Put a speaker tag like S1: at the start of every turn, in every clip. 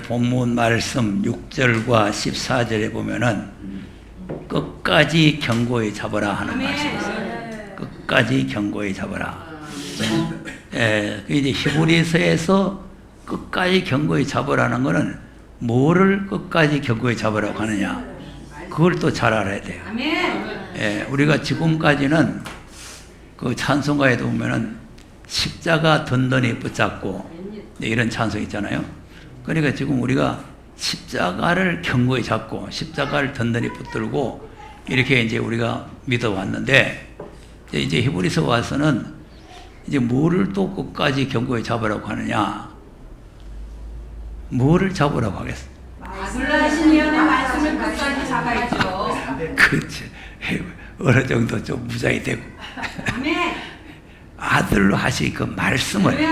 S1: 본문 말씀 6절과 14절에 보면은 끝까지 견고히 잡아라 하는 말씀이 있어요. 끝까지 견고히 잡아라. 이제 히브리서에서 끝까지 견고히 잡으라는 것은 뭐를 끝까지 견고히 잡으라고 하느냐, 그걸 또 잘 알아야 돼요. 우리가 지금까지는 그 찬송가에도 보면은 십자가 든든히 붙잡고 이런 찬송 있잖아요. 그러니까 지금 우리가 십자가를 견고히 잡고 십자가를 든든히 붙들고 이렇게 이제 우리가 믿어왔는데, 이제 히브리서 와서는 이제 뭐를 또 끝까지 견고히 잡으라고 하느냐, 뭐를 잡으라고 하겠어?
S2: 말씀을 하시면 말씀을 끝까지 잡아야죠.
S1: 그렇지. 어느 정도 좀 무장이 되고.
S2: 아멘.
S1: 아들로 하신 그 말씀을,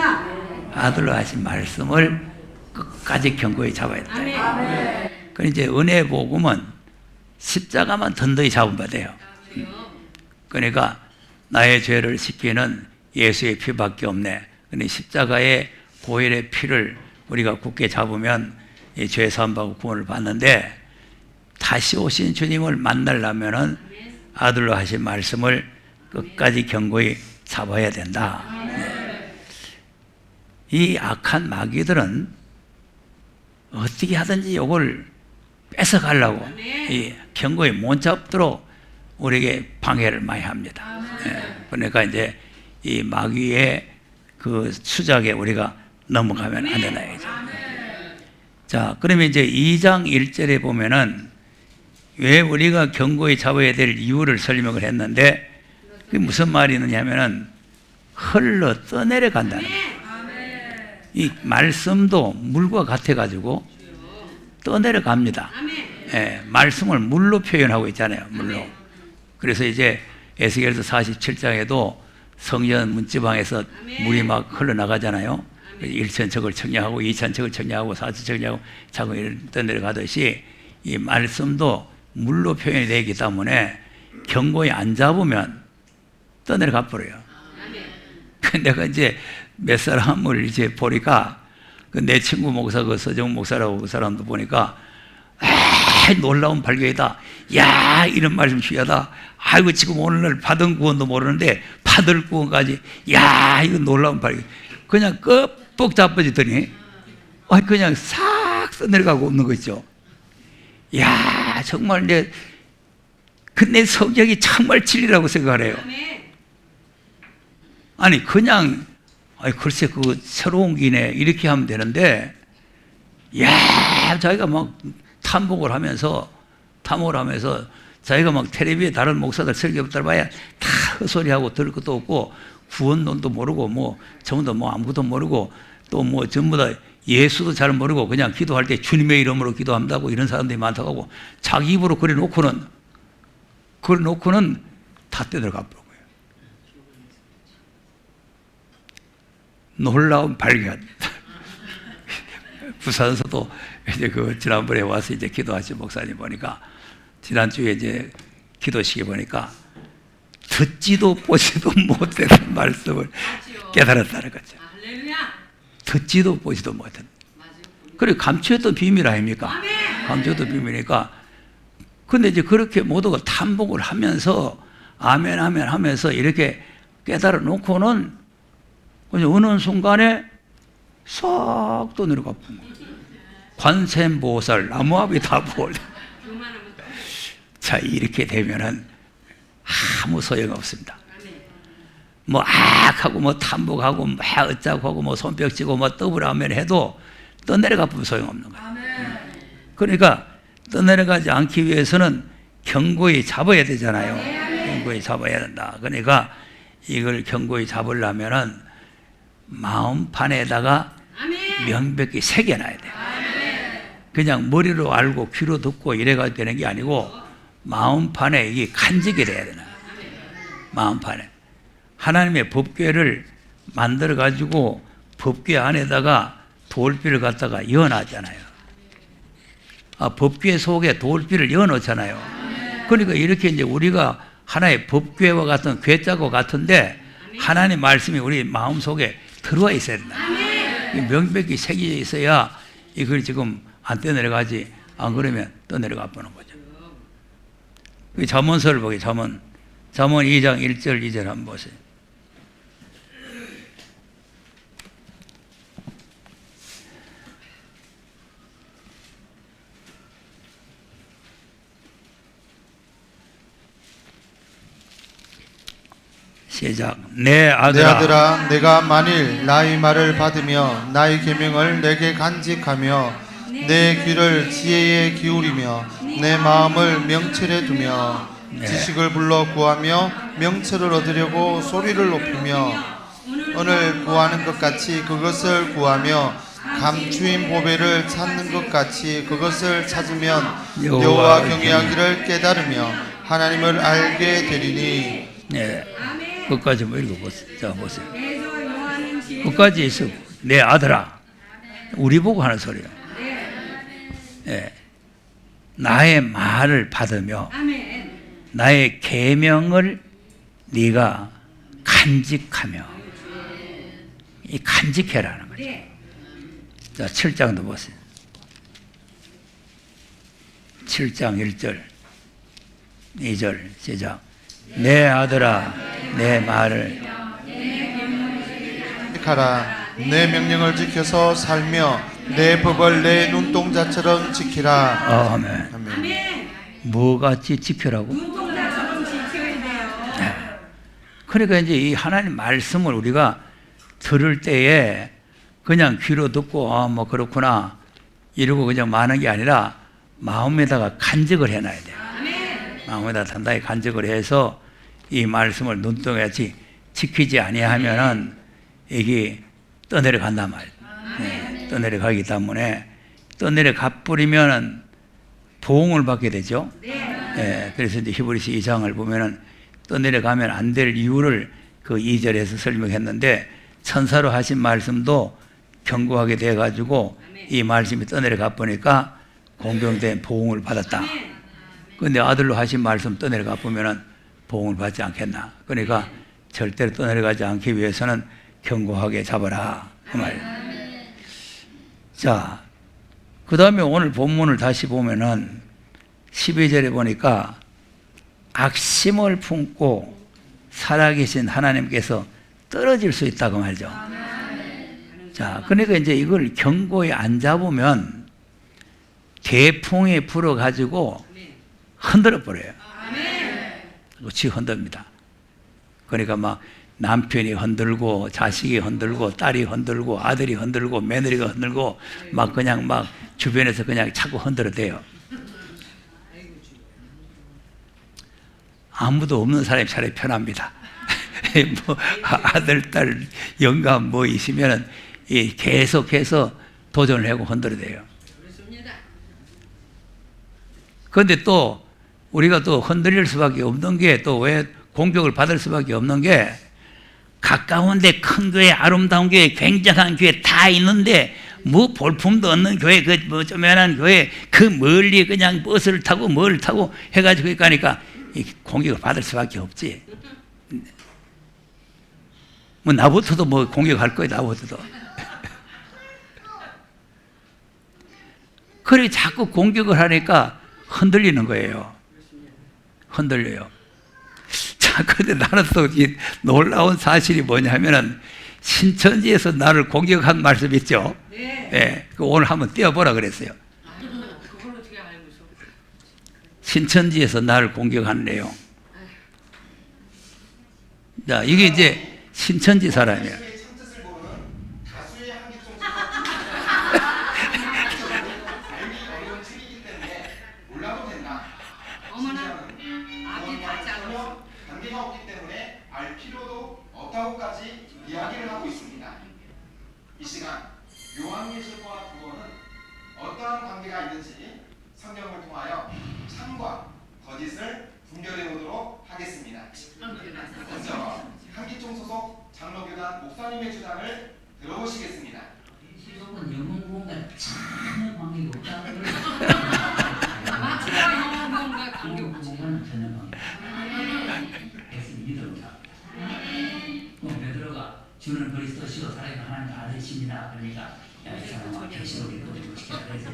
S1: 아들로 하신 말씀을 끝까지 견고히 잡아야 돼.
S2: 아멘.
S1: 그 이제 은혜 복음은 십자가만 든든히 잡으면 돼요. 그러니까 나의 죄를 씻기는 예수의 피밖에 없네. 근데 십자가의 보혈의 피를 우리가 굳게 잡으면 이 죄 사함받고 구원을 받는데, 다시 오신 주님을 만나려면은 아들로 하신 말씀을 끝까지 견고히 잡아야 된다. 이 악한 마귀들은 어떻게 하든지 이걸 뺏어가려고 이 견고히 못 잡도록 우리에게 방해를 많이 합니다. 그러니까 이제 이 마귀의 그 수작에 우리가 넘어가면 안 된다. 자, 그러면 이제 2장 1절에 보면은 왜 우리가 견고히 잡아야 될 이유를 설명을 했는데, 그게 무슨 말이 있느냐면은 흘러 떠내려 간다는 거예요. 이 말씀도 물과 같아가지고 떠내려 갑니다. 말씀을 물로 표현하고 있잖아요. 물로. 그래서 이제 에스겔서 47장에도 성전 문지방에서 물이 막 흘러나가잖아요. 1천척을 청량하고 2천척을 청량하고 4천 청량하고 자꾸 떠내려가듯이 이 말씀도 물로 표현이 되기 때문에 견고히 안 잡으면 떠내려가 버려요. 내가 이제 몇 사람을 이제 보니까 내 친구 목사, 그 서정 목사라고 그 사람도 보니까 놀라운 발견이다. 야, 이런 말씀 귀하다. 아이고, 지금 오늘날 받은 구원도 모르는데 받을 구원까지, 야, 이거 놀라운 발견. 그냥 끄뻑 잡아지더니 그냥 싹 떠내려가고 없는 거 있죠. 야, 정말 내 성격이 정말 진리라고 생각해요. 아니, 그냥 글쎄 그 새로운 기네 이렇게 하면 되는데, 야, 자기가 막 탐복을 하면서 자기가 막 텔레비에 다른 목사들 설교들 봐야 다 헛소리하고 들을 것도 없고 구원론도 모르고 뭐 전부 다 아무것도 모르고 또 뭐 전부 다 예수도 잘 모르고 그냥 기도할 때 주님의 이름으로 기도한다고 이런 사람들이 많다고 하고 자기 입으로 그래 놓고는 다 떼들어가 버려요. 놀라운 발견. 부산에서도 이제 그 지난번에 와서 이제 기도하신 목사님 보니까 지난주에 이제 기도식에 보니까 듣지도 보지도 못했던 말씀을 깨달았다는 거죠. 듣지도 보지도 못했던. 그래, 감추었던 비밀 아닙니까? 감추었던 비밀이니까. 근데 이제 그렇게 모두가 탐복을 하면서 아멘 아멘 하면서 이렇게 깨달아 놓고는 그냥 어느 순간에 싹 또 내려가 본 거예요. 관세음보살 나무아비 다 보래. 자, 이렇게 되면은 아무 소용없습니다. 뭐 악하고 뭐 탐복하고 뭐 어쩌고 하고 뭐 손뼉치고 뭐 떠불하면 해도 떠내려가 보면 소용없는 거예요. 그러니까 떠내려가지 않기 위해서는 견고히 잡아야 되잖아요. 견고히 잡아야 된다. 그러니까 이걸 견고히 잡으려면은 마음판에다가 명백히 새겨놔야 돼요. 그냥 머리로 알고 귀로 듣고 이래가 되는 게 아니고 마음판에 이게 간직이 돼야 되나. 마음판에 하나님의 법궤를 만들어 가지고 법궤 안에다가 돌비를 갖다가 여어놨잖아요. 법궤 속에 돌비를 여어놓잖아요. 그러니까 이렇게 이제 우리가 하나의 법궤와 같은 궤자고 같은데 하나님의 말씀이 우리 마음 속에 들어와 있어야 된다. 명백히 새겨져 있어야 이걸 지금 안 떠내려가지. 안 그러면 떠내려가 보는 거죠. 그 잠언서를 보게. 잠언 2장 1절 2절 한번 보세요. 시작. 내 아들아,
S3: 내가 만일 나의 말을 받으며 나의 계명을 내게 간직하며 내 귀를 지혜에 기울이며 내 마음을 명철에 두며 지식을 불러 구하며 명철을 얻으려고 소리를 높이며 오늘 구하는 것 같이 그것을 구하며 감추인 보배를 찾는 것 같이 그것을 찾으면 여호와 경외하기를 깨달으며 하나님을 알게 되리니.
S1: 네. 끝까지 한번 읽어보세요. 자, 보세요. 끝까지 있어. 내 아들아. 우리 보고 하는 소리예요. 네. 나의 말을 받으며 나의 계명을 네가 간직하며. 이 간직해라는 거죠. 자, 7장도 보세요. 7장 1절 2절 시작. 내 아들아, 내 말을
S3: 하라. 내 명령을 지켜서 살며 내 법을 내 눈동자처럼 지키라.
S1: 아멘.
S3: 아멘.
S1: 뭐같이 지켜라고?
S2: 눈동자처럼 지켜야 돼요.
S1: 네. 그러니까 이제 이 하나님 말씀을 우리가 들을 때에 그냥 귀로 듣고 뭐 그렇구나 이러고 그냥 마는 게 아니라 마음에다가 간직을 해놔야 돼요. 마음에다 단단히 간직을 해서 이 말씀을 눈동같이 지키지 아니하면은 이게 떠내려간단 말이에요. 네, 떠내려가기 때문에 떠내려가 버리면은 보응을 받게 되죠. 네, 그래서 이제 히브리서 2장을 보면은 떠내려가면 안 될 이유를 그 2절에서 설명했는데 천사로 하신 말씀도 경고하게 돼 가지고 이 말씀이 떠내려가 보니까 공병된 보응을 받았다. 근데 아들로 하신 말씀 떠내려가 보면은 보응을 받지 않겠나. 그러니까 절대로 떠내려가지 않기 위해서는 견고하게 잡아라. 그 말이에요. 자, 그 다음에 오늘 본문을 다시 보면은 12절에 보니까 악심을 품고 살아계신 하나님께서 떨어질 수 있다고 말이죠. 자, 그러니까 이제 이걸 견고히 안 잡으면 대풍이 불어가지고 흔들어 버려요. 그치, 흔듭니다. 그러니까 막 남편이 흔들고 자식이 흔들고 딸이 흔들고 아들이 흔들고 며느리가 흔들고 막 그냥 막 주변에서 그냥 자꾸 흔들어대요. 아무도 없는 사람이 차라리 편합니다. 뭐 아들, 딸, 영감 뭐 있으면은 계속해서 도전을 하고 흔들어대요. 그런데 또 우리가 또 흔들릴 수밖에 없는 게 또 왜 공격을 받을 수밖에 없는 게 가까운데 큰 교회, 아름다운 교회, 굉장한 교회 다 있는데 뭐 볼품도 없는 교회, 그 뭐 조그만한 교회 그 멀리 그냥 버스를 타고 뭘 타고 해가지고 가니까 공격을 받을 수밖에 없지. 뭐 나부터도 뭐 공격할 거야, 나부터도. 그래 자꾸 공격을 하니까 흔들리는 거예요. 흔들려요. 자, 그런데 나는 또 놀라운 사실이 뭐냐면은 신천지에서 나를 공격한 말씀 있죠. 네. 그 오늘 한번 띄워보라 그랬어요.
S2: 그걸 어떻게 알고서?
S1: 신천지에서 나를 공격한 내용. 자, 이게 이제 신천지 사람이에요.
S2: 어머나, 앞이 닿지 않았어.
S4: 관계가 없기 때문에 알 필요도 없다고까지 이야기를 하고 있습니다. 이 시간 요한계시록과 구원은 어떠한 관계가 있는지 성경을 통하여 참과 거짓을 분별해 보도록 하겠습니다. 먼저 한기총 소속 장로교단 목사님의 주장을 들어보시겠습니다.
S5: 기독은 영혼과 전혀 관계가 없다는 걸
S2: 마치와 영혼과 관계없지.
S5: 영혼과는 전혀 관계가 없다. 그래서 믿어보자. 베드로가 저 주는 그리스도시요 살아계신 하나님 아들이십니다. 그러니까 야이 사람아 계시록 읽고 좀 지켜야 되지.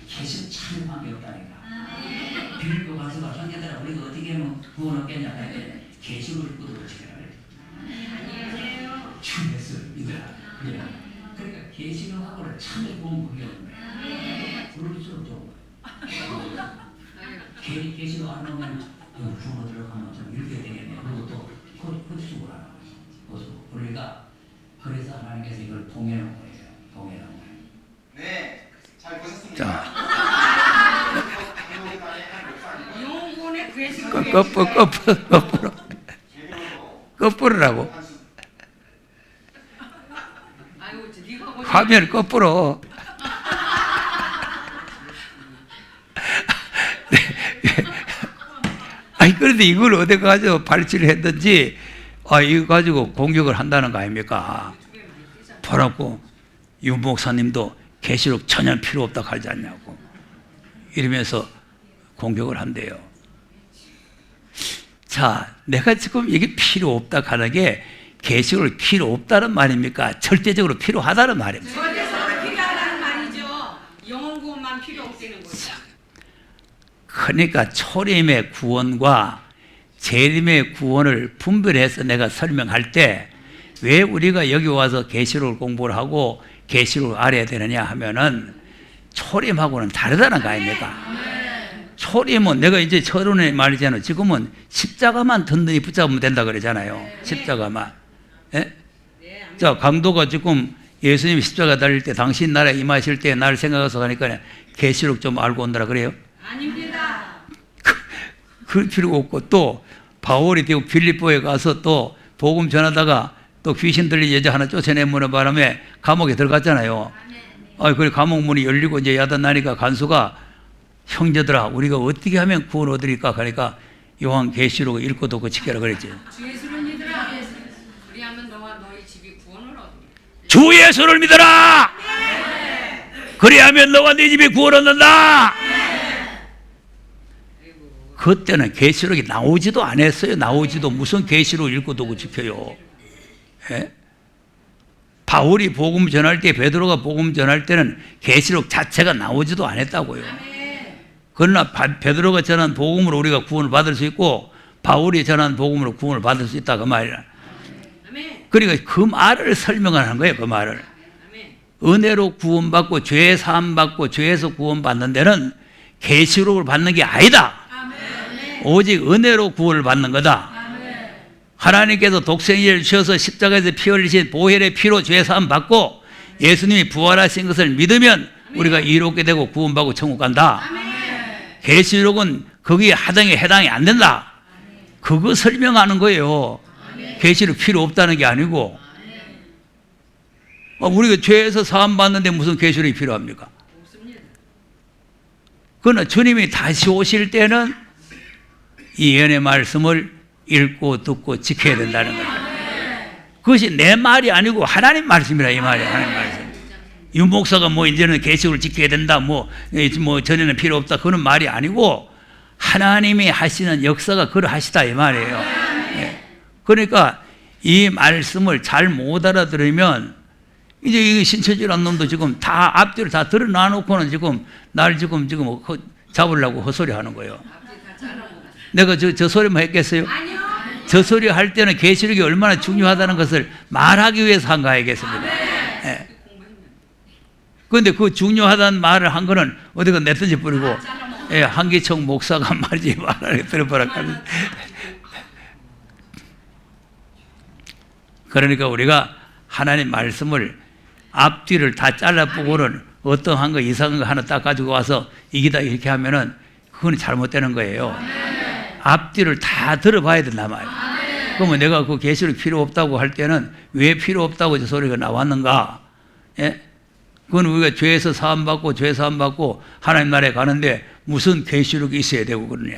S5: 계시록 참 관계없다니까. 빌립보 가서가 형제들아 우리가 어떻게 하면 구원 얻겠냐 했더니 계시록 읽고 좀 지켜야 돼. 주 예수 믿으라. 그래. 그러니까 계시록하고는 참 구원 관계없네. 부를수록 좋은 거야. 계시록 안 오면 구원 들어가면 좀 읽어야 되겠네. 그리고 또 헛수고를 하는 거지. 그러니까 그래서 하나님께서 이걸 봉해놓은 거예요. 봉해놓은 거예요.
S4: 네, 잘 보셨습니다.
S1: 자,
S2: 영혼의 괴식.
S1: 거꾸로라고.
S2: 아이고 네가 보지.
S1: 화면 거꾸로. 아니 그런데 이걸 어디 가지고 발치를 했든지 이거 가지고 공격을 한다는 거 아닙니까? 보라고 유 목사님도 계시록 전혀 필요 없다 하지 않냐고 이러면서 공격을 한대요. 자, 내가 지금 이게 필요 없다 하는 게 계시록을 필요 없다는 말입니까? 절대적으로 필요하다는 말입니다.
S2: 절대적으로 필요하다는 말이죠. 영혼 구원만 필요 없다는 거죠.
S1: 그러니까 초림의 구원과 재림의 구원을 분별해서 내가 설명할 때 왜 우리가 여기 와서 계시록을 공부를 하고 계시록을 알아야 되느냐 하면은 초림하고는 다르다는 거 아닙니까? 초림은 내가 이제 처론에 말이잖아요. 지금은 십자가만 든든히 붙잡으면 된다 그러잖아요. 십자가만. 예? 자, 강도가 지금 예수님이 십자가 달릴 때 당신 나라에 임하실 때 나를 생각해서 가니까 계시록 좀 알고 온다라 그래요.
S2: 아닙니다.
S1: 그럴 필요가 없고 또 바울이 되고 빌립보에 가서 또 복음 전하다가 또 귀신 들린 여자 하나 쫓아내는 바람에 감옥에 들어갔잖아요. 그래 감옥 문이 열리고 이제 야단 나니까 간수가 형제들아 우리가 어떻게 하면 구원 얻으리까 하니까 요한 계시록 읽고 듣고 지켜라 그랬지.
S2: 주 예수를 믿으라. 그리하면 너와 너희 집이 구원을 얻으리라.
S1: 주 예수를 믿어라. 그리하면 너와 네 집이 구원 얻는다. 그때는 계시록이 나오지도 않았어요. 나오지도 무슨 계시록 읽고 두고 지켜요. 예? 바울이 복음 전할 때 베드로가 복음 전할 때는 계시록 자체가 나오지도 않았다고요. 그러나 베드로가 전한 복음으로 우리가 구원을 받을 수 있고 바울이 전한 복음으로 구원을 받을 수 있다 그 말이야. 그러니까 그 말을 설명하는 거예요. 그 말을. 은혜로 구원받고 죄 사함 받고 죄에서 구원받는 데는 계시록을 받는 게 아니다. 오직 은혜로 구원을 받는 거다. 하나님께서 독생이를 주셔서 십자가에서 피 흘리신 보혈의 피로 죄 사함 받고 예수님이 부활하신 것을 믿으면 우리가 이롭게 되고 구원받고 천국 간다. 계시록은 거기에 해당이 안 된다. 그거 설명하는 거예요. 계시록 필요 없다는 게 아니고 우리가 죄에서 사함 받는데 무슨 계시록이 필요합니까? 그러나 주님이 다시 오실 때는 이 예언의 말씀을 읽고 듣고 지켜야 된다는 거예요. 그것이 내 말이 아니고 하나님 말씀이라 이 말이에요. 하나님 말씀. 유 목사가 뭐 이제는 계시록을 지켜야 된다 뭐 전에는 필요 없다 그런 말이 아니고 하나님이 하시는 역사가 그러하시다 이 말이에요. 네. 그러니까 이 말씀을 잘 못 알아들으면 이제 이 신처질한 놈도 지금 다 앞뒤를 다 드러나놓고는 지금 날 지금 잡으려고 헛소리 하는 거예요. 내가 저 소리만 했겠어요?
S2: 아니요.
S1: 저 소리 할 때는 계시록이 얼마나 중요하다는 것을 말하기 위해서 한 거 알겠습니다. 예. 그런데 그 중요하다는 말을 한 거는 어디가 냈든지 뿌리고 한기총 목사가 말이지 말하게 들어보라 하면 그러니까 우리가 하나님 말씀을 앞뒤를 다 잘라보고는 어떠한 거 이상한 거 하나 딱 가지고 와서 이기다 이렇게 하면은 그건 잘못되는 거예요. 앞뒤를 다 들어봐야 된단 말이에요. 그러면 내가 그 계시록 필요 없다고 할 때는 왜 필요 없다고 저 소리가 나왔는가? 예? 그건 우리가 죄에서 사함받고 죄 사함받고 하나님 나라에 가는데 무슨 계시록이 있어야 되고 그러냐.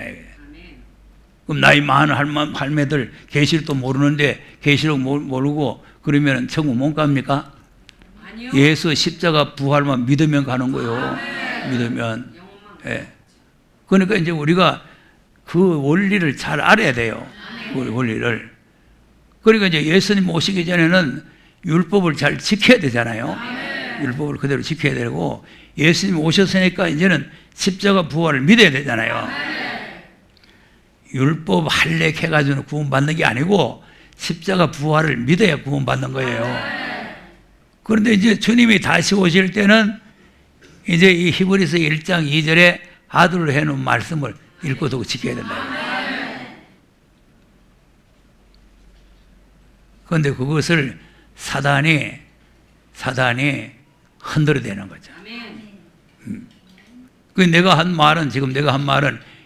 S1: 그럼 나이 많은 할매들 계시록도 모르는데 계시록 모르고 그러면 천국 못 갑니까?
S2: 아니요.
S1: 예수 십자가 부활만 믿으면 가는 거예요. 믿으면. 예. 그러니까 이제 우리가 그 원리를 잘 알아야 돼요. 그 원리를. 그러니까 이제 예수님 오시기 전에는 율법을 잘 지켜야 되잖아요. 율법을 그대로 지켜야 되고, 예수님 오셨으니까 이제는 십자가 부활을 믿어야 되잖아요. 율법 할례해가지고 구원받는 게 아니고 십자가 부활을 믿어야 구원받는 거예요. 그런데 이제 주님이 다시 오실 때는 이제 이 히브리서 1장 2절에 아들로 해놓은 말씀을 읽고 두고 지켜야 된다. 그런데 그것을 사단이 흔들어대는 거죠. 그 내가 한 말은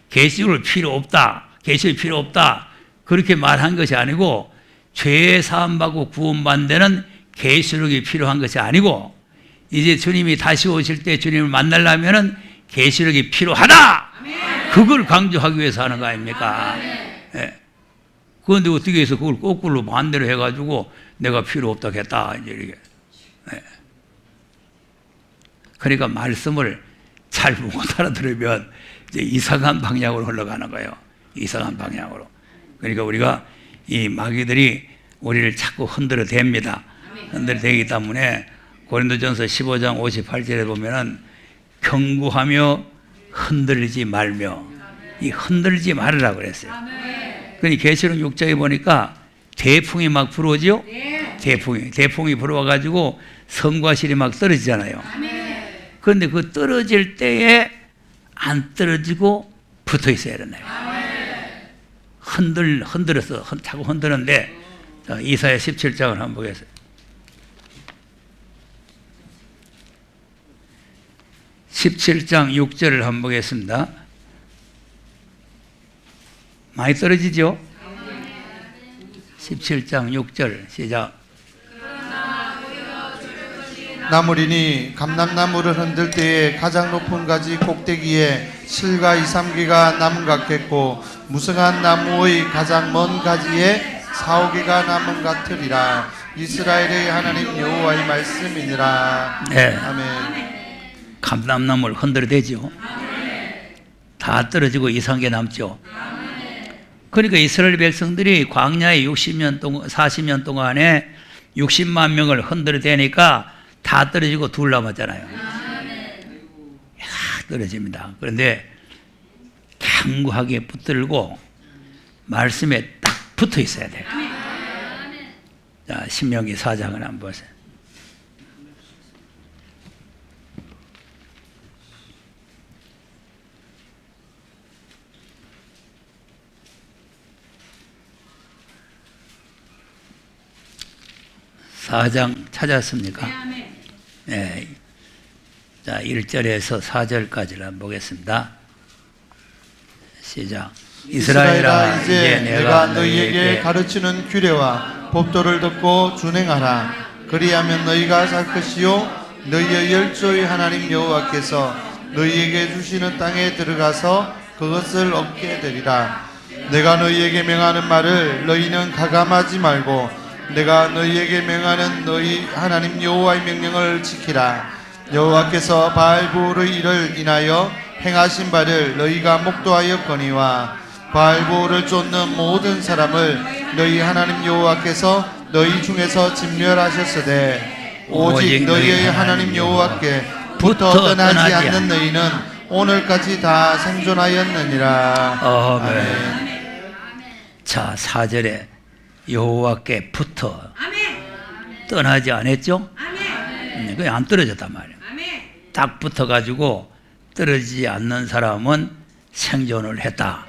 S1: 계시록 필요 없다. 계시록이 필요 없다. 그렇게 말한 것이 아니고, 죄 사함받고 구원받는 데는 계시록이 필요한 것이 아니고, 이제 주님이 다시 오실 때 주님을 만나려면은 계시록이 필요하다. 그걸 강조하기 위해서 하는 거 아닙니까? 예. 그런데 어떻게 해서 그걸 거꾸로 반대로 해가지고 내가 필요 없다 했다 이제 이렇게. 예. 그러니까 말씀을 잘 못 알아들으면 이제 이상한 방향으로 흘러가는 거예요. 이상한 방향으로. 그러니까 우리가 이 마귀들이 우리를 자꾸 흔들어 댑니다. 흔들어 대기 때문에 고린도전서 15장 58절에 보면은 경고하며 흔들리지 말며, 이 흔들리지 말으라고 그랬어요. 그러니 계시록 6장에 보니까 대풍이 막 불어오죠? 대풍이 불어와가지고 성과 실이 막 떨어지잖아요. 그런데 그 떨어질 때에 안 떨어지고 붙어 있어야 되나요? 흔들어서 자꾸 흔드는데, 자, 이사야 17장을 한번 보겠습니다. 17장 6절을 한번 보겠습니다. 많이 떨어지죠? 17장 6절 시작.
S3: 나무리니 감람나무를 흔들 때에 가장 높은 가지 꼭대기에 실과 이삼개가 나무 같겠고, 무성한 나무의 가장 먼 가지에 4-5개가 나무 같으리라. 이스라엘의 하나님 여호와의 말씀이니라.
S1: 네.
S3: 아멘.
S1: 감람나무를 흔들어대죠. 다 떨어지고 이상하게 남죠. 그러니까 이스라엘 백성들이 광야에 40년 동안에 60만 명을 흔들어대니까 다 떨어지고 둘 남았잖아요. 떨어집니다. 그런데 견고하게 붙들고 말씀에 딱 붙어 있어야 돼요. 자, 신명기 4장을 한번 보세요. 사장 찾았습니까? 네. 자, 1절에서 4절까지를 한번 보겠습니다. 시작.
S3: 이스라엘아, 이제 내가 너희에게 가르치는 규례와 법도를 듣고 준행하라. 그리하면 너희가 살 것이요 너희의 열조의 하나님 여호와께서 너희에게 주시는 땅에 들어가서 그것을 얻게 되리라. 내가 너희에게 명하는 말을 너희는 가감하지 말고, 내가 너희에게 명하는 너희 하나님 여호와의 명령을 지키라. 여호와께서 바알보르의 일을 인하여 행하신 바를 너희가 목도하였거니와, 바알보르를 쫓는 모든 사람을 너희 하나님 여호와께서 너희 중에서 진멸하셨으되, 오직 너희의 하나님 여호와께 붙어 떠나지 않는 너희는 오늘까지 다 생존하였느니라.
S1: 아멘. 자, 4절에 여호와께 붙어 떠나지 않았죠? 그냥 안 떨어졌단 말이에요. 딱 붙어가지고 떨어지지 않는 사람은 생존을 했다.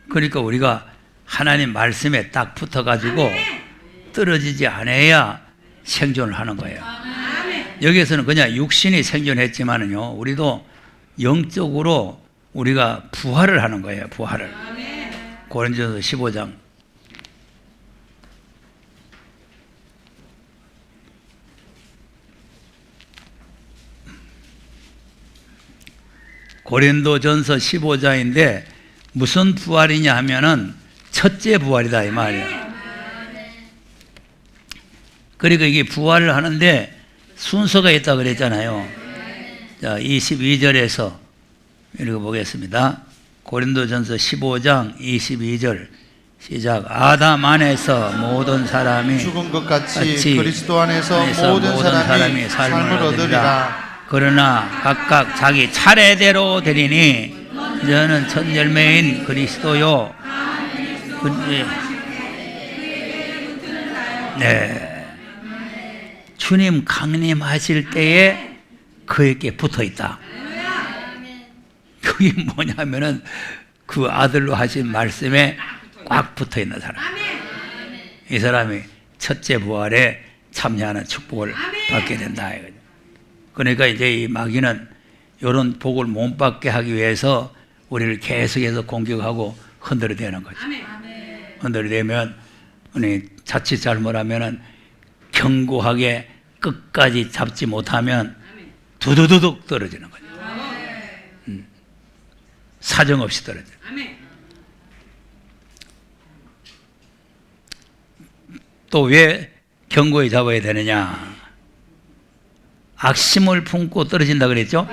S1: 그러니까 우리가 하나님 말씀에 딱 붙어가지고 떨어지지 않아야 생존을 하는 거예요. 여기에서는 그냥 육신이 생존했지만은요, 우리도 영적으로 우리가 부활을 하는 거예요. 부활을. 고린도전서 15장. 고린도전서 15장인데 무슨 부활이냐 하면은 첫째 부활이다 이 말이에요. 그러니까 이게 부활을 하는데 순서가 있다고 그랬잖아요. 자, 22절에서 읽어보겠습니다. 고린도전서 15장 22절 시작. 아담 안에서 모든 사람이
S3: 죽은 것 같이
S1: 같이
S3: 그리스도 안에서 모든 사람이 삶을 얻으리라.
S1: 그러나 각각 자기 차례대로 되리니 저는 첫 열매인 그리스도요. 네. 주님 강림하실 때에 그에게 붙어 있다. 그게 뭐냐면은 그 아들로 하신 말씀에 꽉 붙어 있는 사람. 이 사람이 첫째 부활에 참여하는 축복을 받게 된다. 그러니까 이제 이 마귀는 이런 복을 못 받게 하기 위해서 우리를 계속해서 공격하고 흔들어대는 거죠. 흔들어대면 자칫 잘못하면은 견고하게 끝까지 잡지 못하면 두두두둑 떨어지는 거죠. 사정없이 떨어져요. 또 왜 견고히 잡아야 되느냐? 악심을 품고 떨어진다 그랬죠?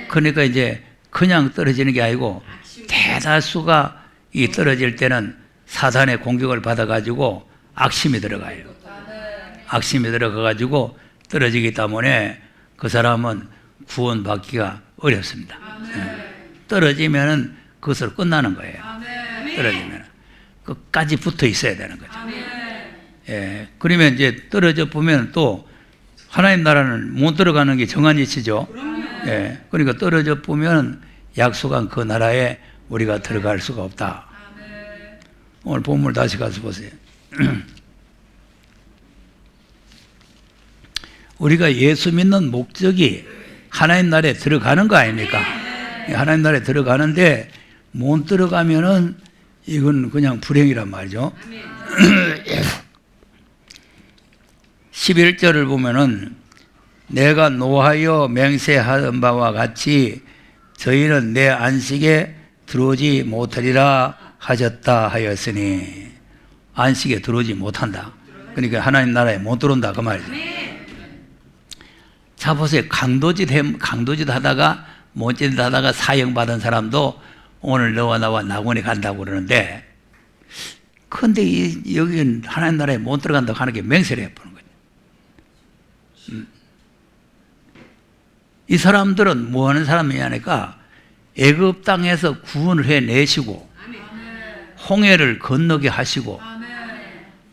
S1: 그러니까 이제 그냥 떨어지는 게 아니고 대다수가 이 떨어질 때는 사단의 공격을 받아가지고 악심이 들어가요. 악심이 들어가가지고 떨어지기 때문에 그 사람은 구원받기가 어렵습니다. 떨어지면은 그것으로 끝나는 거예요. 떨어지면 끝까지 붙어 있어야 되는 거죠. 예, 그러면 이제 떨어져 보면 또 하나님 나라는 못 들어가는 게 정한 이치죠. 예, 그러니까 떨어져 보면 약속한 그 나라에 우리가 들어갈 수가 없다. 오늘 본문 다시 가서 보세요. 우리가 예수 믿는 목적이 하나님 나라에 들어가는 거 아닙니까? 하나님 나라에 들어가는데 못 들어가면은 이건 그냥 불행이란 말이죠. 11절을 보면은 내가 노하여 맹세하던 바와 같이 저희는 내 안식에 들어오지 못하리라 하셨다 하였으니 안식에 들어오지 못한다. 그러니까 하나님 나라에 못 들어온다 그 말이죠. 자 보세요. 강도짓 하다가 못짓 하다가 사형 받은 사람도 오늘 너와 나와 낙원에 간다고 그러는데 근데 여기는 하나님 나라에 못 들어간다고 하는 게 맹세를 해보는 거죠. 이 사람들은 뭐 하는 사람이냐니까 애굽 땅에서 구원을 해내시고 홍해를 건너게 하시고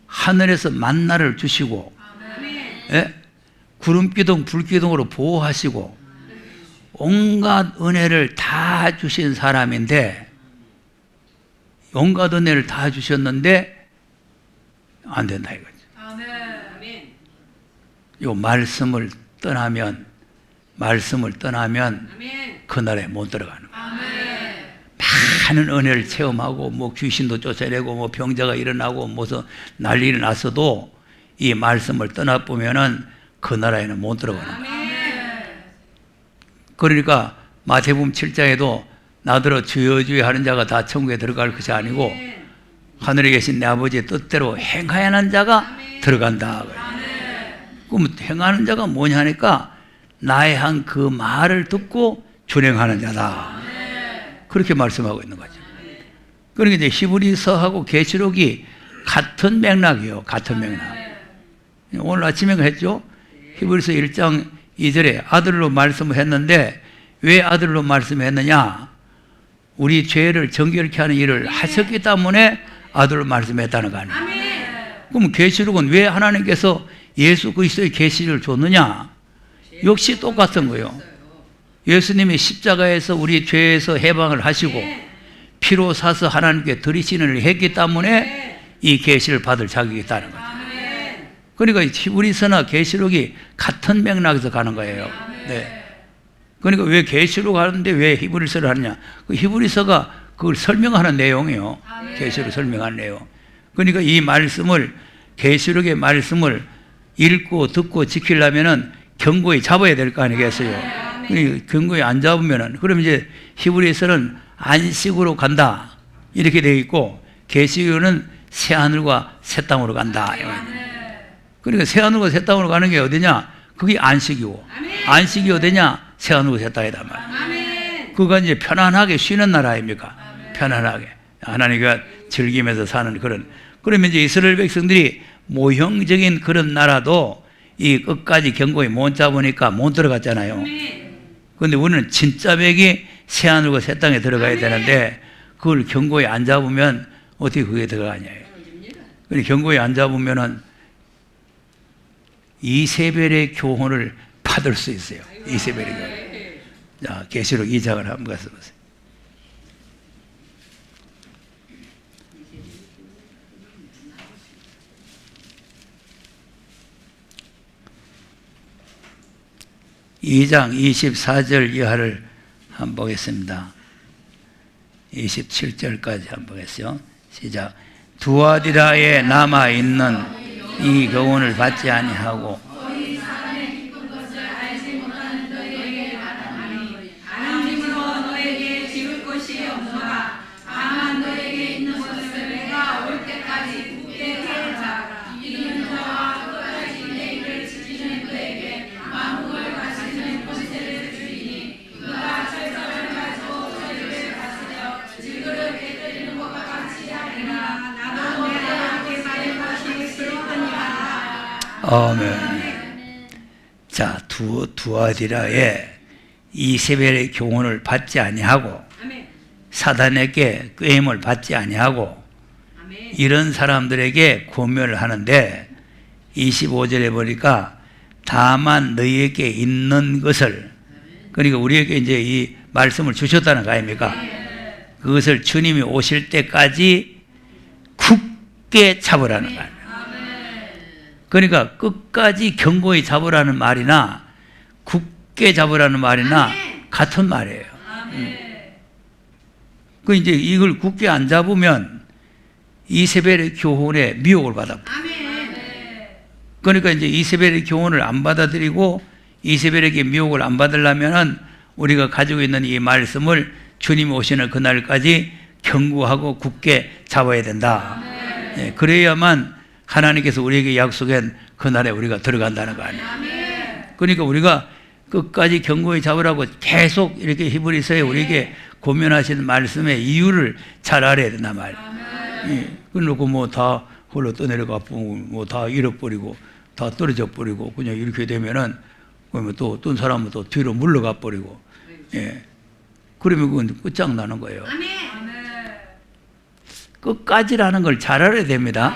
S1: 하늘에서 만나를 주시고 예? 구름기둥 불기둥으로 보호하시고 온갖 은혜를 다 주신 사람인데 온갖 은혜를 다 주셨는데 안 된다 이거죠. 요 말씀을 떠나면 그 나라에 못 들어가는 거예요. 많은 은혜를 체험하고 뭐 귀신도 쫓아내고 뭐 병자가 일어나고 무슨 난리 일어났어도 이 말씀을 떠나보면은 그 나라에는 못 들어가는 거예요. 그러니까 마태복음 7장에도 나더러 주여 주여 하는 자가 다 천국에 들어갈 것이 아니고 하늘에 계신 내 아버지의 뜻대로 행하는 자가 들어간다. 그럼 행하는 자가 뭐냐 하니까 나의 한 그 말을 듣고 준행하는 자다. 그렇게 말씀하고 있는 거죠. 그러니까 이제 히브리서하고 계시록이 같은 맥락이에요. 같은 맥락. 오늘 아침에 했죠. 히브리서 1장 2절에 아들로 말씀을 했는데 왜 아들로 말씀했느냐? 우리 죄를 정결케 하는 일을 하셨기 때문에 아들로 말씀했다는 거 아니에요. 그럼 계시록은 왜 하나님께서 예수 그리스도의 계시를 줬느냐? 역시 똑같은 거예요. 예수님이 십자가에서 우리 죄에서 해방을 하시고 피로 사서 하나님께 드리시는 일을 했기 때문에 이 계시를 받을 자격이 있다는 거죠. 그러니까 히브리서나 계시록이 같은 맥락에서 가는 거예요. 네. 그러니까 왜 계시록 하는데 왜 히브리서를 하느냐? 그 히브리서가 그걸 설명하는 내용이에요. 계시록 설명하는 내용. 그러니까 이 말씀을 계시록의 말씀을 읽고 듣고 지키려면은 견고히 잡아야 될 거 아니겠어요? 그러니까 견고히 안 잡으면은 그럼 이제 히브리서는 안식으로 간다 이렇게 되어 있고 계시록은 새 하늘과 새 땅으로 간다. 그러니까 새 하늘과 새 땅으로 가는 게 어디냐? 그게 안식이고 안식이 어디냐? 새 하늘과 새 땅이다 말. 그거 이제 편안하게 쉬는 나라 아닙니까? 편안하게 하나님과 즐기면서 사는 그런. 그러면 이제 이스라엘 백성들이 모형적인 그런 나라도 이 끝까지 경고에 못 잡으니까 못 들어갔잖아요. 그런데 우리는 진짜 백이 새하늘과 새 땅에 들어가야 되는데 그걸 경고에 안 잡으면 어떻게 그게 들어가냐요. 그러니까 경고에 안 잡으면은 이세벨의 교훈을 받을 수 있어요. 이세벨의 교훈. 자, 계시록 2장을 한번 가서 보세요. (2장) 24절 이하를 한번 보겠습니다. 27절까지 한번 보겠어요. 시작. 두아디라에 남아있는 이 교훈을 받지 아니하고
S2: 하나님으로 너에게 지을 곳이 없노라. 다만 너에게 있는 것을 내가 올 때까지 굳게 세우자. 이는 저와 끝까지 내 일을 지키는 그에게 만국을 다스리는 권세를 주리니 그가 철저를 가지고 저희를 다스려 질그를 깨뜨리는 것과 같이 하리라. 나도 내가 함께 살 것이 그러하니라.
S1: 아멘. 자, 두아디라에 이세벨의 교훈을 받지 아니하고
S2: 아멘.
S1: 사단에게 꾀임을 받지 아니하고
S2: 아멘.
S1: 이런 사람들에게 권면을 하는데 25절에 보니까 다만 너희에게 있는 것을, 그러니까 우리에게 이제 이 말씀을 주셨다는 거 아닙니까? 그것을 주님이 오실 때까지 굳게 잡으라는 거예요. 그러니까 끝까지 견고히 잡으라는 말이나 굳게 잡으라는 말이나 같은 말이에요. 그 이제 이걸 굳게 안 잡으면 이세벨의 교훈에 미혹을 받아. 그러니까 이제 이세벨의 교훈을 안 받아들이고 이세벨에게 미혹을 안 받으려면은 우리가 가지고 있는 이 말씀을 주님 오시는 그날까지 견고하고 굳게 잡아야 된다. 예, 그래야만 하나님께서 우리에게 약속한 그날에 우리가 들어간다는 거 아니에요. 그러니까 우리가 끝까지 견고히 잡으라고 계속 이렇게 히브리서에 우리에게 고면하시는 말씀의 이유를 잘 알아야 된단 말이에요. 예, 그래놓고 뭐 다 홀로 떠내려가 뭐 다 잃어버리고 다 떨어져 버리고 그냥 이렇게 되면은 그러면 또 어떤 사람은 또 뒤로 물러가 버리고, 예, 그러면 그건 끝장나는 거예요. 끝까지라는 걸 잘 알아야 됩니다.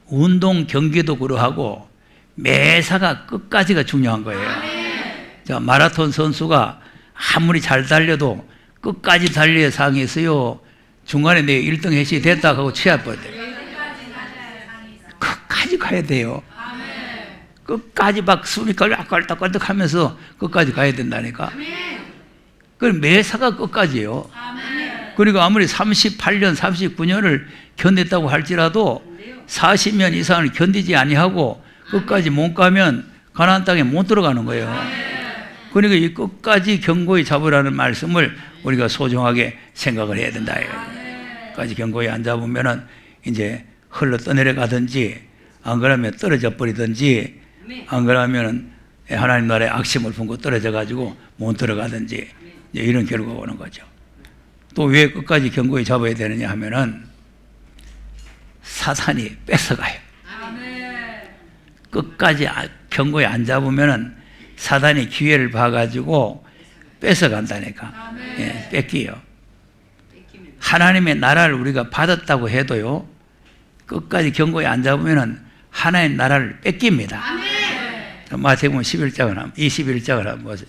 S1: 운동 경기도 그러하고 매사가 끝까지가 중요한 거예요. 자, 마라톤 선수가 아무리 잘 달려도 끝까지 달려야 상이 있어요. 중간에 내 1등 해시 됐다 하고 취해버려요. 끝까지 가야 돼요. 끝까지 막 숨이 걸떡걸떡 하면서 끝까지 가야 된다니까. 그럼 매사가 끝까지예요. 그리고 아무리 38년, 39년을 견뎠다고 할지라도 40년 이상을 견디지 아니하고 끝까지 못 가면 가나안 땅에 못 들어가는 거예요. 그러니까 이 끝까지 견고히 잡으라는 말씀을 우리가 소중하게 생각을 해야 된다. 끝까지 견고히 안 잡으면은 이제 흘러 떠내려가든지 안 그러면 떨어져 버리든지 안 그러면 하나님 나라에 악심을 품고 떨어져 가지고 못 들어가든지 이런 결과가 오는 거죠. 또 왜 끝까지 견고히 잡아야 되느냐 하면은 사탄이 뺏어가요. 끝까지 견고히 안 잡으면은 사단이 기회를 봐가지고 뺏어간다니까. 예, 뺏기요. 하나님의 나라를 우리가 받았다고 해도요, 끝까지 견고히 안 잡으면은 하나님의 나라를 뺏깁니다. 마태복음 21장을 21장을 한번 보세요.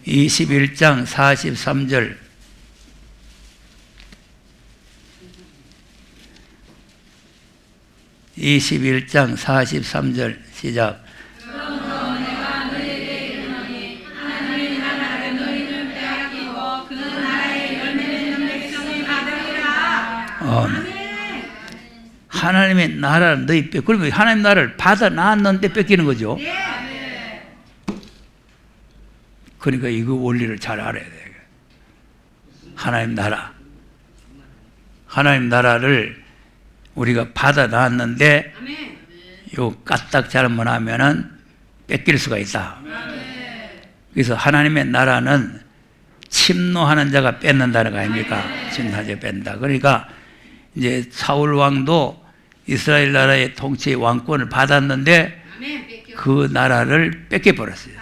S1: 21장 43절. (21장 43절) 시작.
S2: 그러므로 내가 너희에게 이르노니 하나님의 나라를 너희는 빼앗기고 그 나라의 열매 맺는 백성이 받으리라.
S1: 하나님의 나라를 너희 그러면 하나님 나라를 받아 놨는데 뺏기는 거죠. 그러니까 이거 원리를 잘 알아야 돼요. 하나님 나라를 우리가 받아 놨는데 요 까딱 잘못하면은 뺏길 수가 있다. 그래서 하나님의 나라는 침노하는 자가 뺏는다는 거 아닙니까? 침노하는 자가 뺏는다. 그러니까 이제 사울 왕도 이스라엘 나라의 통치 왕권을 받았는데 그 나라를 뺏겨버렸어요.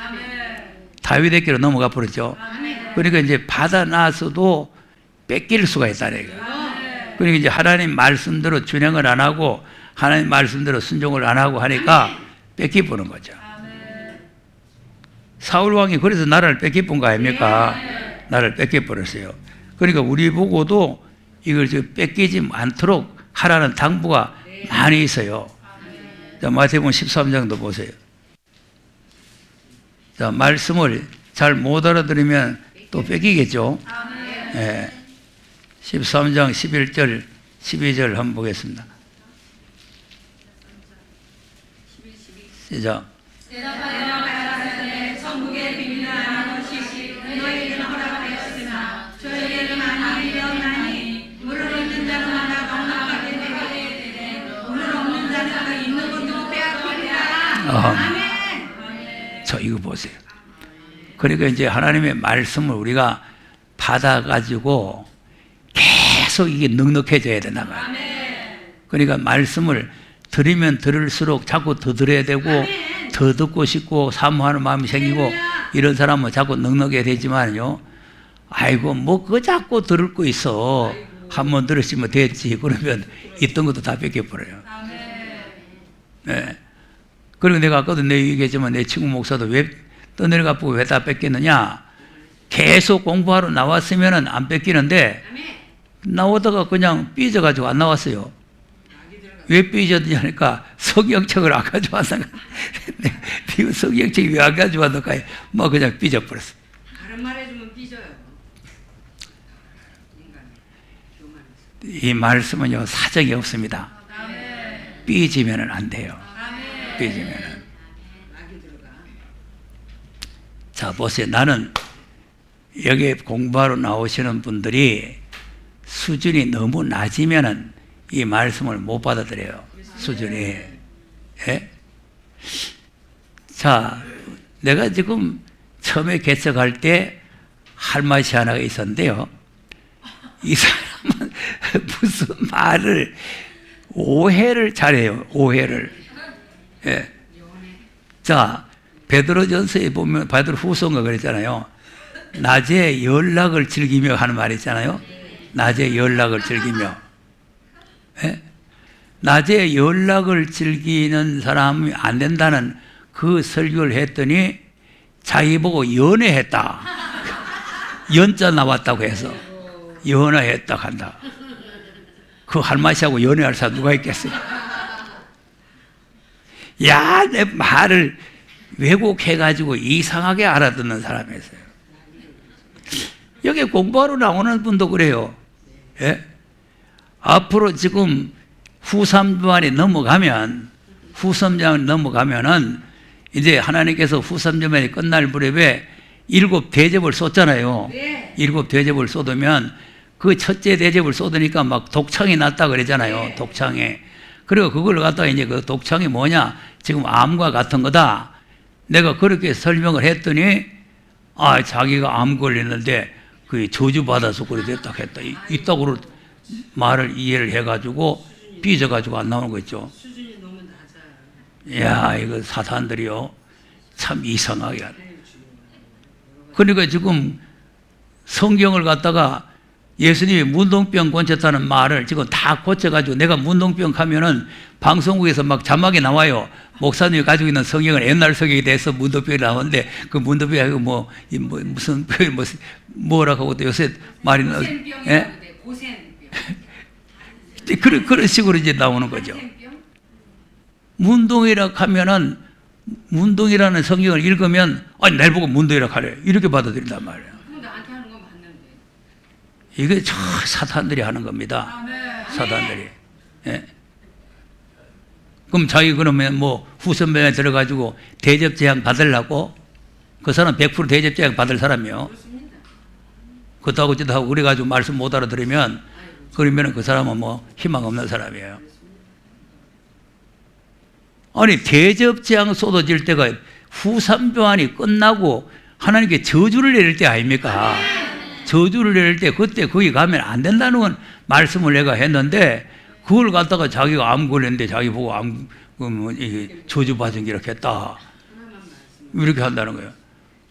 S1: 다윗에게로 넘어가 버렸죠. 그러니까 이제 받아놔서도 뺏길 수가 있다는 거예요. 그러니까 이제 하나님 말씀대로 준행을 안 하고 하나님 말씀대로 순종을 안 하고 하니까 뺏겨보는 거죠. 사울 왕이 그래서 나라를 뺏겨본 거 아닙니까? 나라를 뺏겨버렸어요. 그러니까 우리 보고도 이걸 뺏기지 않도록 하라는 당부가 많이 있어요. 자, 마태복음 13장도 보세요. 자, 말씀을 잘 못 알아들으면 또 뺏기겠죠. 예. 13장 11절 12절 한번 보겠습니다. 시작.
S2: 대답하여 가라사대 천국의 비밀을 아는 것이 너희에게는 허락되었으나 저희에게는 아니되었나니 물을 있는 자마다 넉넉하게 되되 물을 없는 자는 그 있는 것도 빼앗기리라. 아멘.
S1: 저 이거 보세요. 그러니까 이제 하나님의 말씀을 우리가 받아가지고 계속 이게 넉넉해져야 된다 말이에요. 그러니까 말씀을 들으면 들을수록 자꾸 더 들어야 되고 더 듣고 싶고 사모하는 마음이 생기고 이런 사람은 자꾸 넉넉해야 되지만요. 아이고 뭐 그거 자꾸 들을 거 있어. 한번 들으시면 됐지. 그러면 있던 것도 다 뺏겨버려요. 네. 그리고 내가 아까도 내 얘기했지만 내 친구 목사도 왜 떠내려가 보고 왜 다 뺏겼느냐. 계속 공부하러 나왔으면 안 뺏기는데 나오다가 그냥 삐져가지고 안 나왔어요. 왜 삐졌느냐 하니까 성경책을 안 가져왔는가. 성경책이 왜 안 가져왔는가. 뭐 그냥 삐져버렸어.
S2: 다른 말 해주면 삐져요.
S1: 이 말씀은요 사정이 없습니다. 삐지면 안 돼요. 삐지면. 자 보세요. 나는 여기 공부하러 나오시는 분들이 수준이 너무 낮으면은 이 말씀을 못 받아들여요. 수준이. 예? 자, 내가 지금 처음에 개척할 때 할 맛이 하나가 있었는데요. 이 사람은 무슨 말을 오해를 잘해요. 오해를. 예. 자, 베드로전서에 보면 베드로후서인가 그랬잖아요. 낮에 연락을 즐기며 하는 말이 있잖아요. 낮에 연락을 즐기며. 예? 낮에 연락을 즐기는 사람이 안 된다는 그 설교를 했더니 자기 보고 연애했다. 연자 나왔다고 해서 연애했다 한다. 그 할머니하고 연애할 사람 누가 있겠어요? 야, 내 말을 왜곡해가지고 이상하게 알아듣는 사람이 있어요. 여기 공부하러 나오는 분도 그래요. 예? 앞으로 지금 후3주만이 넘어가면은 이제 하나님께서 후3주만이 끝날 무렵에 7 대접을 쏟잖아요. 7 대접을 쏟으면 그 첫째 대접을 쏟으니까 막 독창이 났다 그러잖아요. 독창에. 그리고 그걸 갖다가 이제 그 독창이 뭐냐? 지금 암과 같은 거다. 내가 그렇게 설명을 했더니 아, 자기가 암 걸렸는데 그 저주받아서 그래 됐다 했다. 이따구로 말을 이해를 해가지고 삐져가지고 안 나오는 거 있죠.
S2: 수준이 너무 낮아요.
S1: 이야, 이거 사탄들이요. 참 이상하게 하네. 그러니까 지금 성경을 갖다가 예수님이 문둥병 고쳤다는 말을 지금 다 고쳐가지고 내가 문둥병 하면은 방송국에서 막 자막이 나와요. 목사님이 가지고 있는 성경은 옛날 성경에 대해서 문둥병이 나오는데 그 문둥병이 무슨 뭐라고 하고 요새 말이 나. 예?
S2: 고센병.
S1: 그런 식으로 이제 나오는 거죠. 문둥이라 하면은 문둥이라는 성경을 읽으면 아니 날 보고 문둥이라 하래 이렇게 받아들인단 말이에요.
S2: 나한테 하는 건 맞는데.
S1: 이게 저 사탄들이 하는 겁니다. 사탄들이. 예. 그럼 자기 그러면 뭐 후선병에 들어가지고 대접 제한 받으려고 그 사람 100% 대접 제한 받을 사람이요. 그렇다고 저다고 그래가지고 말씀 못 알아들으면 그러면 그 사람은 뭐 희망 없는 사람이에요. 아니 대접 제한 쏟아질 때가 후삼교환이 끝나고 하나님께 저주를 내릴 때 아닙니까? 저주를 내릴 때 그때 거기 가면 안 된다는 건 말씀을 내가 했는데 그걸 갖다가 자기가 암 걸렸는데 자기 보고 저주 받은 게 이렇게 했다. 이렇게 한다는 거예요.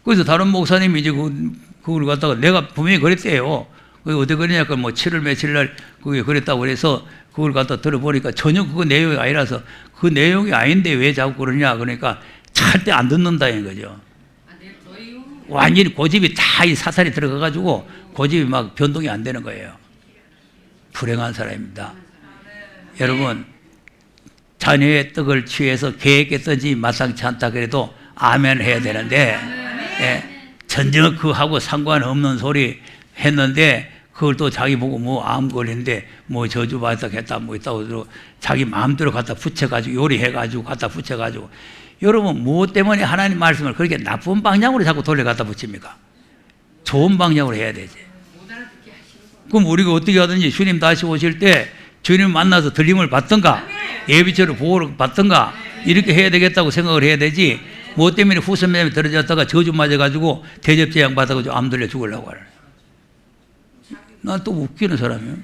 S1: 그래서 다른 목사님이 이제 그걸 갖다가 내가 분명히 그랬대요. 그게 어떻게 그러냐니까 뭐 7월 며칠 날 그게 그랬다고 그래서 그걸 갖다 들어보니까 전혀 그거 내용이 아니라서 그 내용이 아닌데 왜 자꾸 그러냐 그러니까 절대 안 듣는다는 거죠. 완전히 고집이 다 이 사탄이 들어가가지고 고집이 막 변동이 안 되는 거예요. 불행한 사람입니다. 여러분, 자녀의 떡을 취해서 계획했든지 마땅치 않다 그래도 아멘 해야 되는데, 전혀 그하고 상관없는 소리 했는데, 그걸 또 자기 보고 뭐 암 걸리는데, 뭐 저주받았다 했다, 뭐 있다고 자기 마음대로 갖다 붙여가지고, 요리해가지고 갖다 붙여가지고, 여러분, 무엇 때문에 하나님 말씀을 그렇게 나쁜 방향으로 자꾸 돌려갖다 붙입니까? 좋은 방향으로 해야 되지. 그럼 우리가 어떻게 하든지 주님 다시 오실 때 주님 만나서 들림을 받든가 예비처럼 보호를 받든가 이렇게 해야 되겠다고 생각을 해야 되지 뭐 때문에 후선매에 떨어졌다가 저주 맞아가지고 대접재앙 받아가지고 암 들려 죽으려고 하네. 난 또 웃기는 사람이에요.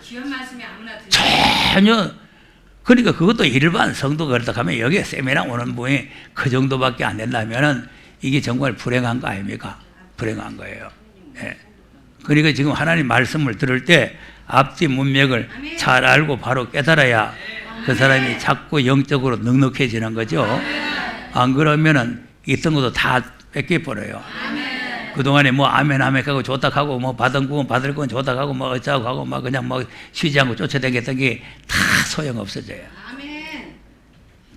S2: 귀한 말씀이 아무나 들려.
S1: 전혀. 그러니까 그것도 일반 성도가 그렇다 하면 여기에 세미나 오는 분이 그 정도밖에 안 된다면은 이게 정말 불행한 거 아닙니까? 불행한 거예요. 예. 그러니까 지금 하나님 말씀을 들을 때 앞뒤 문맥을 잘 알고 바로 깨달아야 그 사람이 자꾸 영적으로 넉넉해지는 거죠. 안 그러면은 있던 것도 다 뺏겨버려요. 그동안에 뭐 아멘 하고 좋다 하고 뭐 받은 건 받을 건 좋다 하고 뭐 어쩌고 하고 막 그냥 뭐 쉬지 않고 쫓아다녔던 게 다 소용없어져요.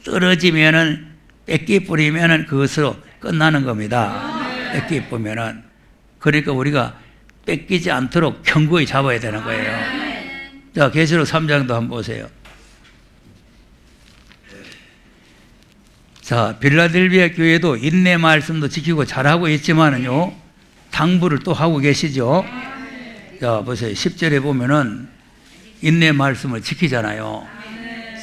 S1: 떨어지면은 뺏겨버리면은 그것으로 끝나는 겁니다. 뺏겨버리면은. 그러니까 우리가 뺏기지 않도록 견고히 잡아야 되는 거예요. 자, 계시록 3장도 한번 보세요. 자, 빌라델비아 교회도 인내 말씀도 지키고 잘하고 있지만은요, 당부를 또 하고 계시죠. 자, 보세요. 10절에 보면은 인내 말씀을 지키잖아요.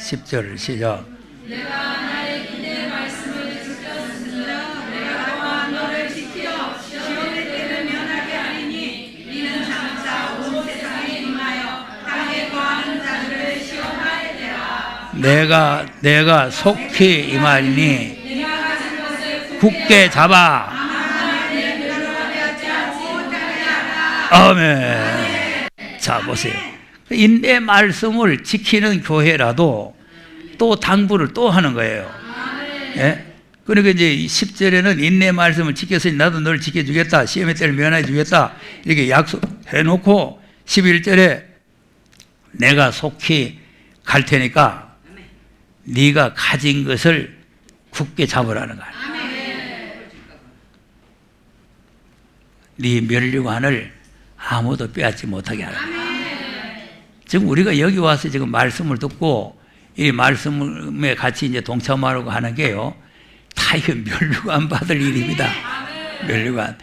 S1: 10절 시작.
S2: 내가 나의 인내 말씀을 지켰으므로 내가 또한 너를 지켜 시험의 때를 면하게 하리니 이는 장차 온 세상에 임하여 땅에 거하는 자들을 시험하게 되라.
S1: 내가 속히 임하리니
S2: 내가 가진 것을
S1: 굳게 잡아. 아멘. 자, 보세요. 인내 말씀을 지키는 교회라도 또 당부를 또 하는 거예요. 예? 그러니까 이제 10절에는 인내 말씀을 지켰으니 나도 너를 지켜주겠다. 시험의 때를 면해 주겠다. 이렇게 약속해 놓고 11절에 내가 속히 갈 테니까 네가 가진 것을 굳게 잡으라는 거야. 네 면류관을 아무도 빼앗지 못하게 하라. 지금 우리가 여기 와서 지금 말씀을 듣고 이 말씀에 같이 이제 동참하려고 하는 게요, 다 이거 면류관 받을 일입니다. 면류관.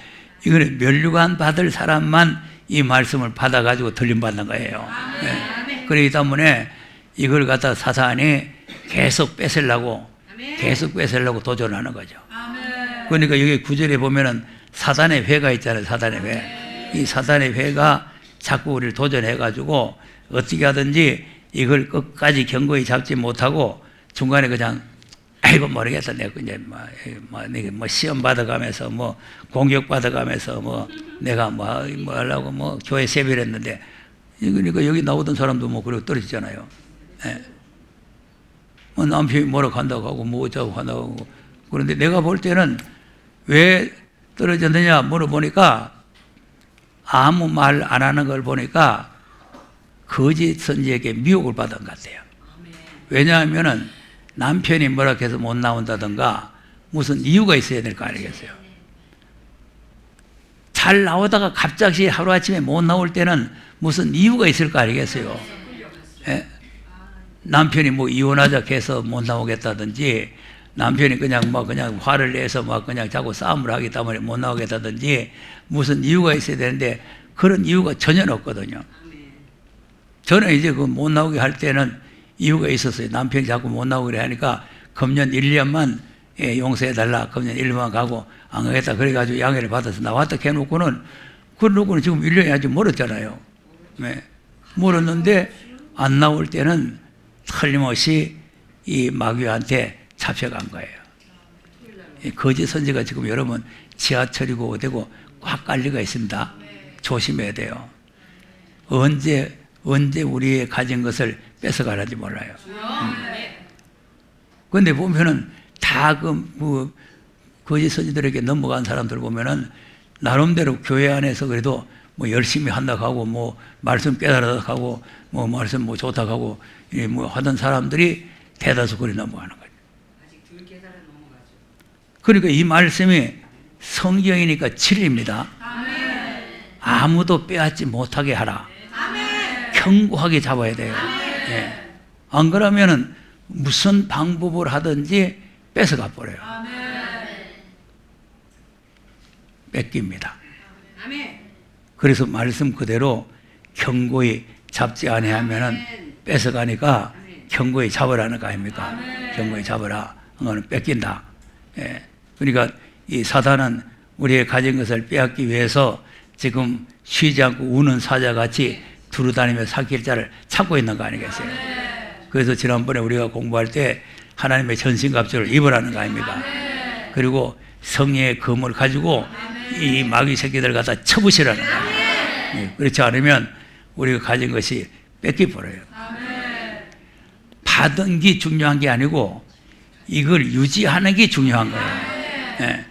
S1: 이거는 면류관 받을 사람만 이 말씀을 받아가지고 들림받는 거예요. 네. 그렇기 때문에 이걸 갖다 사탄이 계속 뺏으려고 도전하는 거죠. 그러니까 여기 9절에 보면은 사단의 회가 있잖아요. 사단의 회. 이 사단의 회가 자꾸 우리를 도전해가지고 어떻게 하든지 이걸 끝까지 견고히 잡지 못하고 중간에 그냥 아이고 모르겠다. 내가 이제 뭐 시험 받아가면서 뭐 공격 받아가면서 뭐 내가 뭐 하려고 뭐 교회 세배를 했는데 그러니까 여기 나오던 사람도 뭐 그러고 떨어지잖아요. 예. 뭐 남편이 뭐라고 한다고 하고 뭐 어쩌고 한다고 하고 그런데 내가 볼 때는 왜 떨어졌느냐 물어보니까 아무 말 안 하는 걸 보니까 거짓 선지에게 미혹을 받은 것 같아요. 왜냐하면은 남편이 뭐라 해서 못 나온다든가 무슨 이유가 있어야 될 거 아니겠어요. 잘 나오다가 갑자기 하루아침에 못 나올 때는 무슨 이유가 있을 거 아니겠어요. 예? 남편이 뭐 이혼하자 해서 못 나오겠다든지 남편이 그냥 화를 내서 그냥 자꾸 싸움을 하기 때문에 못 나오겠다든지 무슨 이유가 있어야 되는데 그런 이유가 전혀 없거든요. 저는 이제 그 못 나오게 할 때는 이유가 있었어요. 남편이 자꾸 못 나오게 하니까 금년 1년만 예, 용서해달라. 그러면 1번 가고 안 가겠다. 그래가지고 양해를 받아서 나왔다 해놓고는 그 누구는 지금 1년이 아주 멀었잖아요. 네. 멀었는데 안 나올 때는 틀림없이 이 마귀한테 잡혀간 거예요. 이 거짓 선지가 지금 여러분 지하철이고 어디고 꽉 깔리가 있습니다. 조심해야 돼요. 언제 우리의 가진 것을 뺏어가는지 몰라요. 그런데 보면은 다 거짓 선지들에게 넘어간 사람들 보면은 나름대로 교회 안에서 그래도 뭐 열심히 한다고 하고 뭐 말씀 깨달아서 하고 뭐 말씀 뭐 좋다고 하고 뭐 하던 사람들이 대다수 그리 넘어가는 거죠. 그러니까 이 말씀이 성경이니까 진리입니다. 아무도 빼앗지 못하게 하라. 견고하게 잡아야 돼요. 예. 안 그러면은 무슨 방법을 하든지 뺏어가 버려요. 뺏깁니다. 그래서 말씀 그대로 견고히 잡지 아니하면은 뺏어가니까 견고히 잡으라는 거 아닙니까? 견고히 잡으라. 그거는 뺏긴다. 예. 그러니까 이 사단은 우리의 가진 것을 빼앗기 위해서 지금 쉬지 않고 우는 사자같이 두루다니며 삭힐 자를 찾고 있는 거 아니겠어요? 그래서 지난번에 우리가 공부할 때 하나님의 전신갑주를 입으라는 거 아닙니까? 그리고 성령의 검을 가지고 이 마귀 새끼들 갖다 쳐부시라는 거예요. 예, 그렇지 않으면 우리가 가진 것이 뺏겨버려요. 받은 게 중요한 게 아니고 이걸 유지하는 게 중요한 거예요. 예.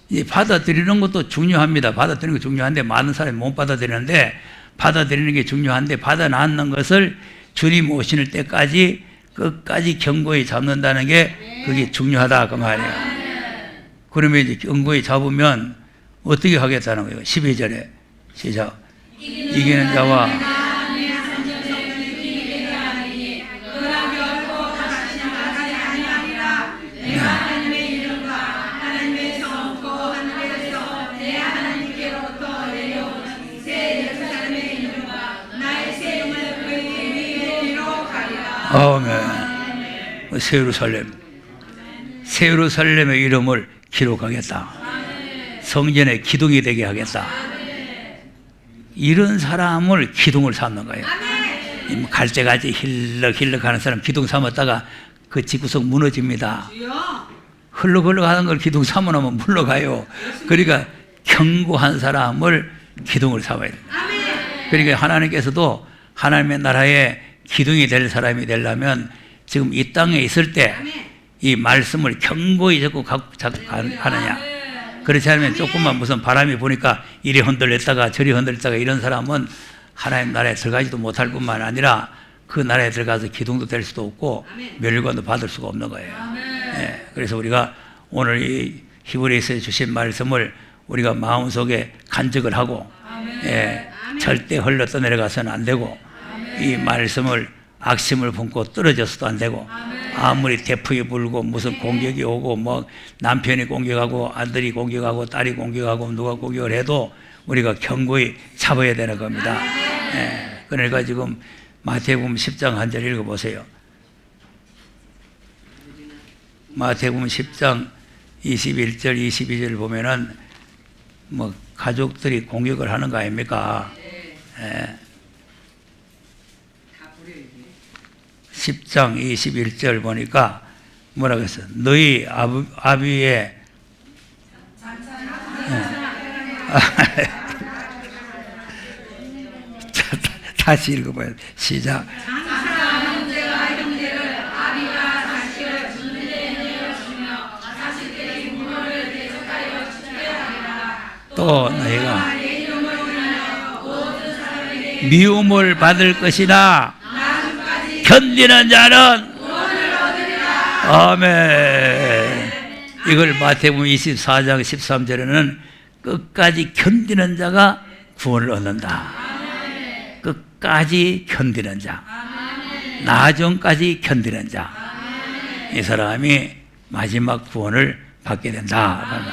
S1: 이 받아들이는 것도 중요합니다. 받아들이는 게 중요한데 많은 사람이 못 받아들이는데 받아들이는 게 중요한데 받아놨는 것을 주님 오실 때까지 끝까지 견고히 잡는다는 게 그게 중요하다 그 말이에요. 그러면 이제 견고히 잡으면 어떻게 하겠다는 거예요? 12절에 시작. 이기는 자와 아멘. 새 예루살렘의 이름을 기록하겠다. 성전의 기둥이 되게 하겠다. 이런 사람을 기둥을 삼는 거예요. 갈대같이 힐럭힐럭 하는 사람 기둥 삼았다가 그 집구석 무너집니다. 흘럭흘럭 하는 걸 기둥 삼아놓으면 물러가요. 그러니까 견고한 사람을 기둥을 삼아야 돼요. 그러니까 하나님께서도 하나님의 나라에 기둥이 될 사람이 되려면 지금 이 땅에 있을 때 이 말씀을 견고히 잡고 하느냐. 그렇지 않으면 조금만 무슨 바람이 부니까 이리 흔들렸다가 저리 흔들렸다가 이런 사람은 하나님 나라에 들어가지도 못할 뿐만 아니라 그 나라에 들어가서 기둥도 될 수도 없고 멸관도 받을 수가 없는 거예요. 예, 그래서 우리가 오늘 이 히브리서에 주신 말씀을 우리가 마음속에 간직을 하고 예, 절대 흘러 떠내려가서는 안 되고 이 말씀을 악심을 품고 떨어져서도 안 되고 아무리 대풍이 불고 무슨 공격이 오고 뭐 남편이 공격하고 아들이 공격하고 딸이 공격하고 누가 공격을 해도 우리가 견고히 잡아야 되는 겁니다. 예, 그러니까 지금 마태복음 10장 한 절 읽어보세요. 마태복음 10장 21절 22절 보면은 뭐 가족들이 공격을 하는 거 아닙니까? 예. 10장 21절 보니까 뭐라고 했어? 너희 아비의 다시 읽어봐요. 시작. 또 너희가 미움을 받을 것이나 견디는 자는 아멘. 이걸 마태복음 24장 13절에는 끝까지 견디는 자가 구원을 얻는다. 끝까지 견디는 자, 나중까지 견디는 자, 이 사람이 마지막 구원을 받게 된다.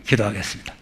S1: 기도하겠습니다.